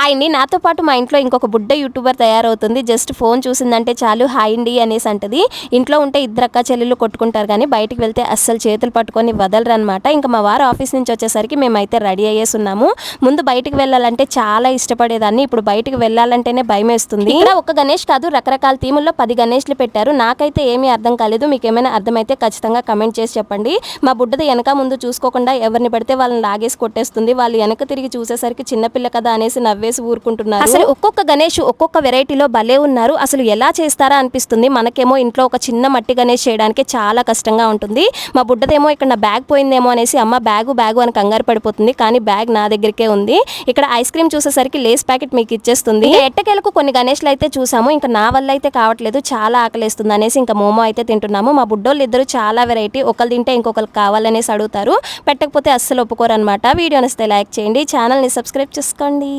Hi అండి, నాతో పాటు మా ఇంట్లో ఇంకొక బుడ్డ యూట్యూబర్ తయారవుతుంది. జస్ట్ ఫోన్ చూసిందంటే చాలు హాయ్ అండి అనేసి అంటది. ఇంట్లో ఉంటే ఇద్దరు అక్క చెల్లెలు కొట్టుకుంటారు కానీ బయటికి వెళ్తే అస్సలు చేతులు పట్టుకొని వదలరు అనమాట. ఇంకా మా వారు ఆఫీస్ నుంచి వచ్చేసరికి మేమైతే రెడీ అయ్యేసి ఉన్నాము. ముందు బయటికి వెళ్ళాలంటే చాలా ఇష్టపడేదాన్ని, ఇప్పుడు బయటికి వెళ్ళాలంటేనే భయం వేస్తుంది. ఇక్కడ ఒక గణేష్ కాదు, రకరకాల థీముల్లో 10 గణేష్లు పెట్టారు. నాకైతే ఏమీ అర్థం కాలేదు, మీకు ఏమైనా అర్థమైతే ఖచ్చితంగా కమెంట్ చేసి చెప్పండి. మా బుడ్డది వెనక ముందు చూసుకోకుండా ఎవరిని పడితే వాళ్ళని లాగేసి కొట్టేస్తుంది. వాళ్ళు వెనక తిరిగి చూసేసరికి చిన్నపిల్ల కదా అనేసి నవ్వేసి ఊరుకుంటున్నారు. అసలు ఒక్కొక్క గణేష్ ఒక్కొక్క వెరైటీలో భలే ఉన్నారు. అసలు ఎలా చేస్తారా అనిపిస్తుంది. మనకేమో ఇంట్లో ఒక చిన్న మట్టి గణేష్ చేయడానికి చాలా కష్టంగా ఉంటుంది. మా బుడ్డదేమో ఇక్కడ నా బ్యాగ్ పోయిందేమో అనేసి అమ్మ బ్యాగు అని కంగారు పడిపోతుంది. కానీ బ్యాగ్ నా దగ్గరికే ఉంది. ఇక్కడ ఐస్ క్రీమ్ చూసేసరికి లేస్ ప్యాకెట్ మీకు ఇచ్చేస్తుంది. ఎట్టకేలకు కొన్ని గణేష్లు అయితే చూసాము. ఇంకా నా వల్ల అయితే కావట్లేదు, చాలా ఆకలేస్తుంది అనేసి ఇంకా మోమో అయితే తింటున్నాము. మా బుడ్డోళ్ళు ఇద్దరు చాలా వెరైటీ, ఒకరు తింటే ఇంకొకరికి కావాలనేసి అడుగుతారు. పెట్టకపోతే అస్సలు ఒప్పుకోరు అనమాట. వీడియో నచ్చితే లైక్ చేయండి, ఛానల్ని సబ్స్క్రైబ్ చేసుకోండి.